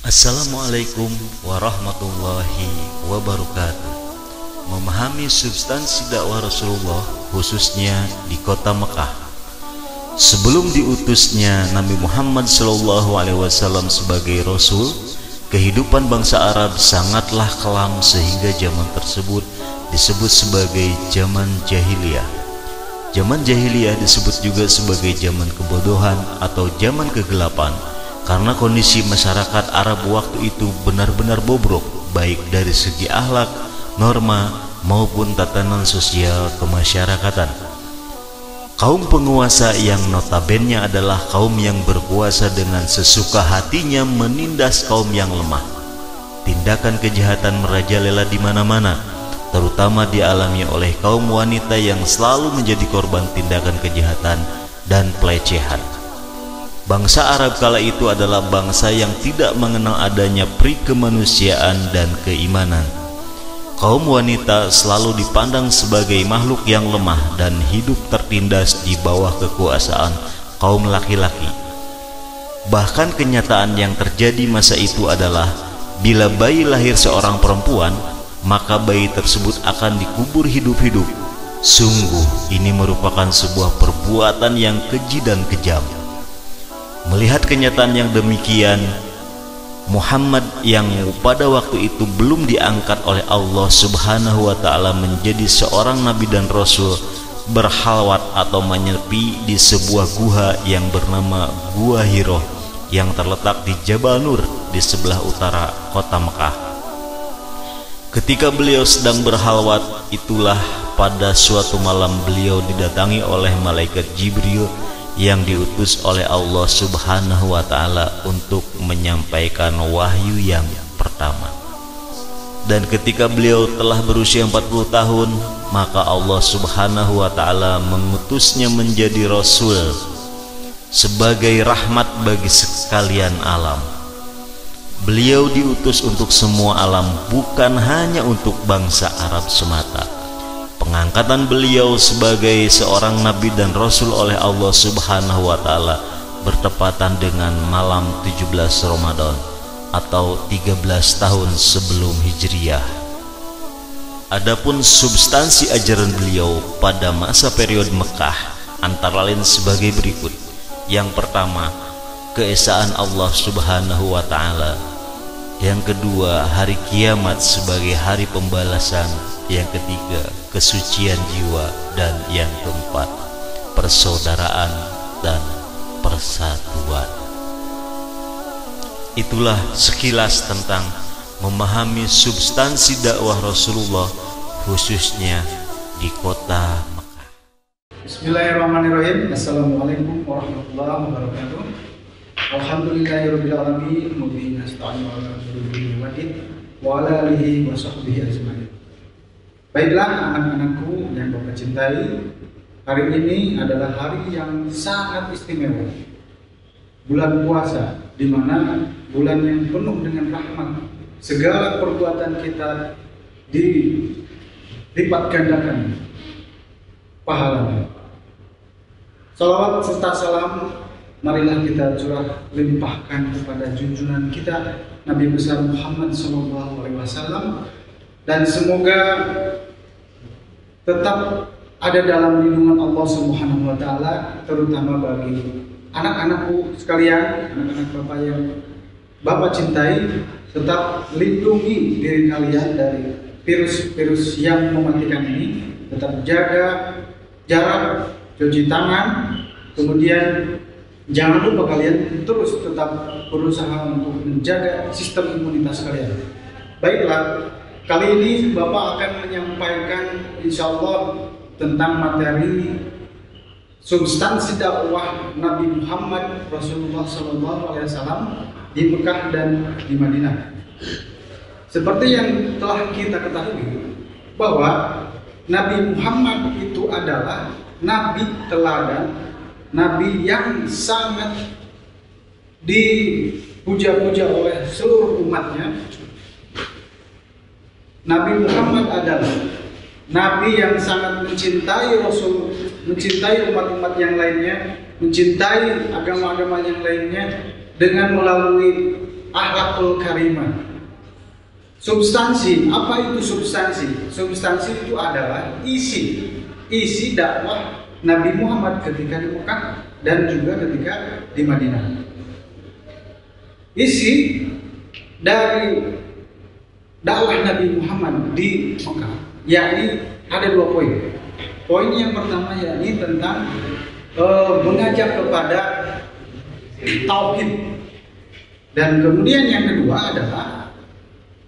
Assalamualaikum warahmatullahi wabarakatuh. Memahami substansi dakwah Rasulullah khususnya di kota Mekah. Sebelum diutusnya Nabi Muhammad SAW sebagai Rasul, kehidupan bangsa Arab sangatlah kelam sehingga zaman tersebut disebut sebagai zaman jahiliyah. Zaman jahiliyah disebut juga sebagai zaman kebodohan atau zaman kegelapan, karena kondisi masyarakat Arab waktu itu benar-benar bobrok, baik dari segi akhlak, norma, maupun tatanan sosial kemasyarakatan. Kaum penguasa yang notabene adalah kaum yang berkuasa dengan sesuka hatinya menindas kaum yang lemah. Tindakan kejahatan merajalela di mana-mana, terutama dialami oleh kaum wanita yang selalu menjadi korban tindakan kejahatan dan pelecehan. Bangsa Arab kala itu adalah bangsa yang tidak mengenal adanya peri kemanusiaan dan keimanan. Kaum wanita selalu dipandang sebagai makhluk yang lemah dan hidup tertindas di bawah kekuasaan kaum laki-laki. Bahkan kenyataan yang terjadi masa itu adalah bila bayi lahir seorang perempuan, maka bayi tersebut akan dikubur hidup-hidup. Sungguh ini merupakan sebuah perbuatan yang keji dan kejam. Melihat kenyataan yang demikian, Muhammad yang pada waktu itu belum diangkat oleh Allah Subhanahu wa Ta'ala menjadi seorang nabi dan rasul, berhalwat atau menyepi di sebuah gua yang bernama Gua Hiro yang terletak di Jabal Nur di sebelah utara kota Mekah. Ketika beliau sedang berhalwat, itulah pada suatu malam beliau didatangi oleh malaikat Jibril yang diutus oleh Allah Subhanahu wa Ta'ala untuk menyampaikan wahyu yang pertama. Dan ketika beliau telah berusia 40 tahun, maka Allah Subhanahu wa Ta'ala mengutusnya menjadi Rasul sebagai rahmat bagi sekalian alam. Beliau diutus untuk semua alam, bukan hanya untuk bangsa Arab semata. Pengangkatan beliau sebagai seorang nabi dan rasul oleh Allah Subhanahu wa Ta'ala bertepatan dengan malam 17 Ramadan atau 13 tahun sebelum Hijriyah. Adapun substansi ajaran beliau pada masa periode Mekah antara lain sebagai berikut. Yang pertama, keesaan Allah Subhanahu wa Ta'ala. Yang kedua, hari kiamat sebagai hari pembalasan. Yang ketiga, kesucian jiwa. Dan yang keempat, persaudaraan dan persatuan. Itulah sekilas tentang memahami substansi dakwah Rasulullah khususnya di kota Mekah. Bismillahirrahmanirrahim. Assalamualaikum warahmatullahi wabarakatuh. Alhamdulillahirabbil alamin, wa bihi nasta'inu ala umuri wa ala alihi wa sahbihi ajmain. Baiklah anak-anakku yang Bapak cintai, hari ini adalah hari yang sangat istimewa. Bulan puasa, di mana bulan yang penuh dengan rahmat. Segala perbuatan kita dilipat gandakan pahalanya. Salawat serta salam marilah kita curah limpahkan kepada junjungan kita Nabi besar Muhammad SAW, dan semoga tetap ada dalam lindungan Allah Subhanahu wa Ta'ala, terutama bagi anak-anakku sekalian, anak-anak Bapak yang Bapak cintai. Tetap lindungi diri kalian dari virus-virus yang mematikan ini. Tetap jaga jarak, cuci tangan, kemudian jangan lupa kalian terus tetap berusaha untuk menjaga sistem imunitas kalian. Baiklah, kali ini Bapak akan menyampaikan insya Allah tentang materi substansi dakwah Nabi Muhammad Rasulullah SAW di Mekah dan di Madinah. Seperti yang telah kita ketahui bahwa Nabi Muhammad itu adalah Nabi teladan, Nabi yang sangat dipuja-puja oleh seluruh umatnya. Nabi Muhammad adalah Nabi yang sangat mencintai Rasul, mencintai umat-umat yang lainnya, mencintai agama-agama yang lainnya dengan melalui akhlakul karimah. Substansi, apa itu substansi? Substansi itu adalah isi dakwah Nabi Muhammad ketika di Mekah dan juga ketika di Madinah. Isi dari dakwah Nabi Muhammad di Mekah, yakni ada 2 poin. Poin yang pertama yakni tentang mengajak kepada tauhid, dan kemudian yang kedua adalah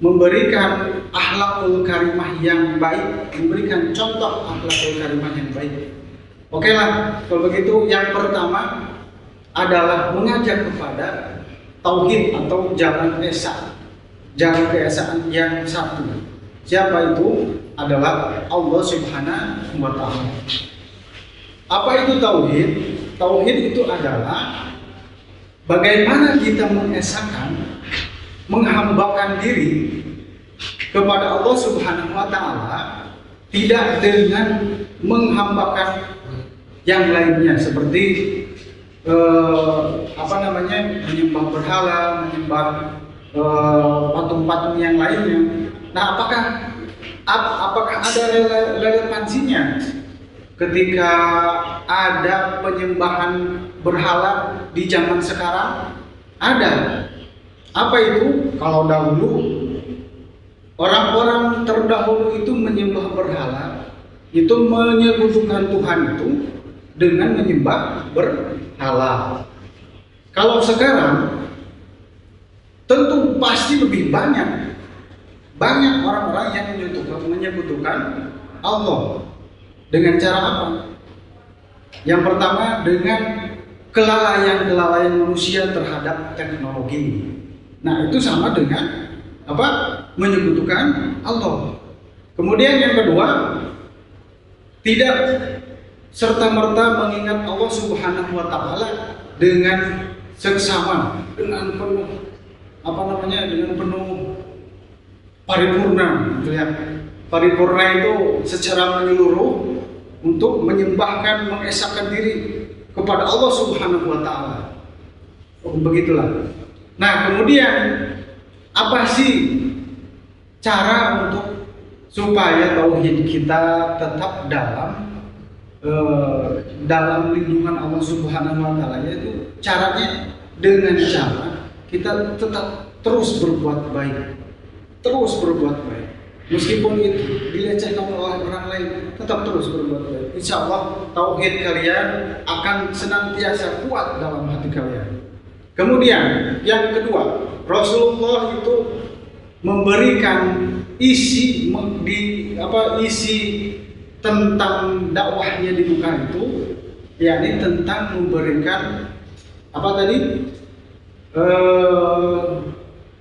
memberikan akhlakul karimah yang baik, memberikan contoh akhlakul karimah yang baik. Oke lah, kalau begitu yang pertama adalah mengajak kepada tauhid atau jalan esa, jalan keesaan yang satu. Siapa itu? Adalah Allah Subhanahu wa Ta'ala. Apa itu tauhid? Tauhid itu adalah bagaimana kita mengesakan, menghambakan diri kepada Allah Subhanahu wa Ta'ala, tidak dengan menghambakan yang lainnya seperti menyembah berhala, menyembah patung-patung yang lainnya. Nah, apakah ada relevansinya ketika ada penyembahan berhala di zaman sekarang? Ada. Apa itu? Kalau dahulu orang-orang terdahulu itu menyembah berhala, itu menyekutukan Tuhan itu dengan menyembah berhala. Kalau sekarang tentu pasti lebih banyak orang-orang yang menyekutukan Allah. Dengan cara apa? Yang pertama, dengan kelalaian manusia terhadap teknologi. Nah, itu sama dengan apa? Menyekutukan Allah. Kemudian yang kedua, tidak serta-merta mengingat Allah Subhanahu wa Ta'ala dengan seksama, dengan penuh dengan penuh paripurna, gitu ya. Paripurna itu secara menyeluruh untuk menyembahkan, mengesahkan diri kepada Allah Subhanahu wa Ta'ala. Begitulah. Nah, kemudian apa sih cara untuk supaya tauhid kita tetap dalam lindungan Allah Subhanahu wa Ta'ala? Yaitu caranya dengan cara kita tetap terus berbuat baik. Meskipun itu dilecehkan oleh orang lain, tetap terus berbuat baik. Insya Allah tauhid kalian akan senantiasa kuat dalam hati kalian. Kemudian yang kedua, Rasulullah itu memberikan isi tentang dakwahnya di Mekah itu, yakni tentang memberikan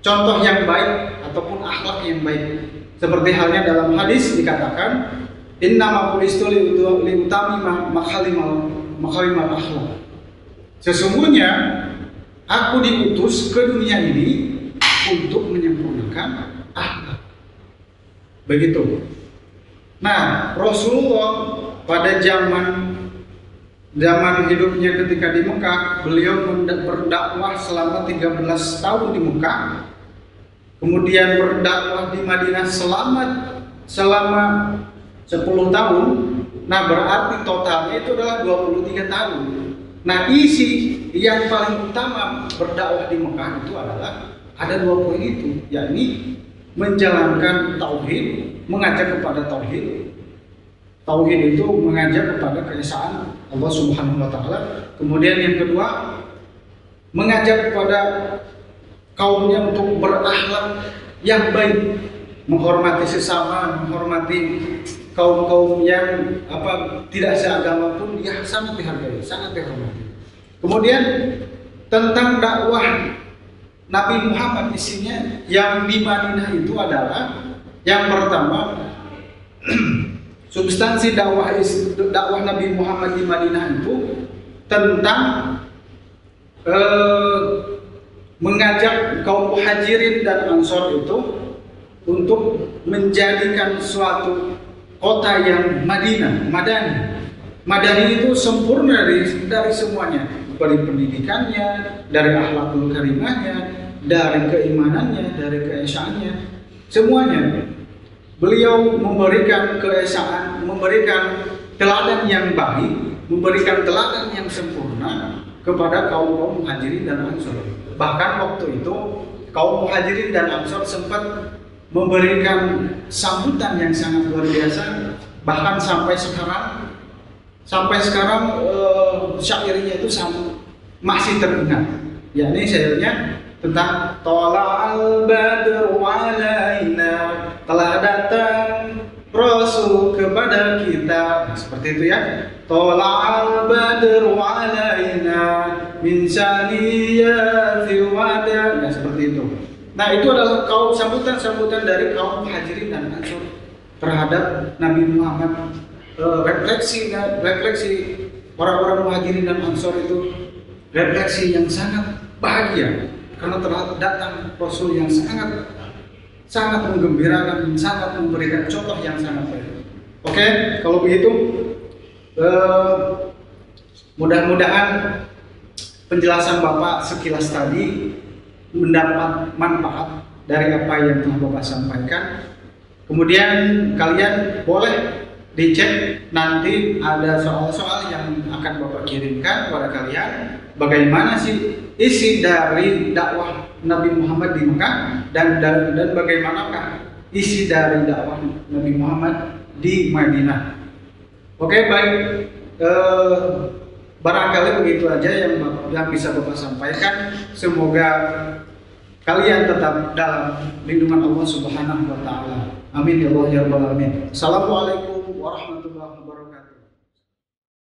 contoh yang baik ataupun akhlak yang baik. Seperti halnya dalam hadis dikatakan, innama bu'istu liutamima makarimal akhlak. Sesungguhnya aku diutus ke dunia ini untuk menyempurnakan akhlak. Begitu. Nah, Rasulullah pada zaman hidupnya ketika di Mekah, beliau berdakwah selama 13 tahun di Mekah. Kemudian berdakwah di Madinah selama 10 tahun. Nah, berarti totalnya itu adalah 23 tahun. Nah, isi yang paling utama berdakwah di Mekah itu adalah ada 2 poin itu, yakni menjalankan tauhid, mengajak kepada tauhid. Tauhid itu mengajak kepada keesaan Allah Subhanahu wa Ta'ala. Kemudian yang kedua, mengajak kepada kaumnya untuk berakhlak yang baik, menghormati sesama, menghormati kaum-kaum yang tidak seagama pun dia sangat dihargai, sangat dihormati. Kemudian tentang dakwah Nabi Muhammad, isinya yang di Madinah itu adalah yang pertama, substansi dakwah Nabi Muhammad di Madinah itu tentang mengajak kaum muhajirin dan ansor itu untuk menjadikan suatu kota yang Madani itu sempurna dari semuanya, dari pendidikannya, dari akhlakul karimahnya, dari keimanannya, dari keesaannya, semuanya. Beliau memberikan keesaan, memberikan teladan yang baik, memberikan teladan yang sempurna kepada kaum Muhajirin dan Ansor. Bahkan waktu itu kaum Muhajirin dan Ansor sempat memberikan sambutan yang sangat luar biasa. Bahkan sampai sekarang syairnya itu masih teringat. Yakni syairnya tentang Tola'al badru alaina, telah datang Rasul kepada kita. Nah, seperti itu ya. Tola'al badru alaina min syaniyatil wada. Nah, seperti itu. Nah, itu adalah sambutan dari kaum Muhajirin dan Ansor terhadap Nabi Muhammad. Refleksi orang-orang Muhajirin dan Ansor itu refleksi yang sangat bahagia karena telah datang Rasul yang sangat menggembirakan, sangat memberikan contoh yang sangat baik. Oke, kalau begitu mudah-mudahan penjelasan Bapak sekilas tadi mendapat manfaat dari apa yang telah Bapak sampaikan. Kemudian kalian boleh dicek, nanti ada soal-soal yang akan Bapak kirimkan kepada kalian. Bagaimana sih isi dari dakwah Nabi Muhammad di Mekah dan bagaimanakah isi dari dakwah Nabi Muhammad di Madinah. Oke, baik. Barangkali begitu aja yang bisa Bapak sampaikan. Semoga kalian tetap dalam lindungan Allah Subhanahu wa taala. Amin ya Allah ya rabbal alamin. Assalamualaikum warahmatullahi wabarakatuh.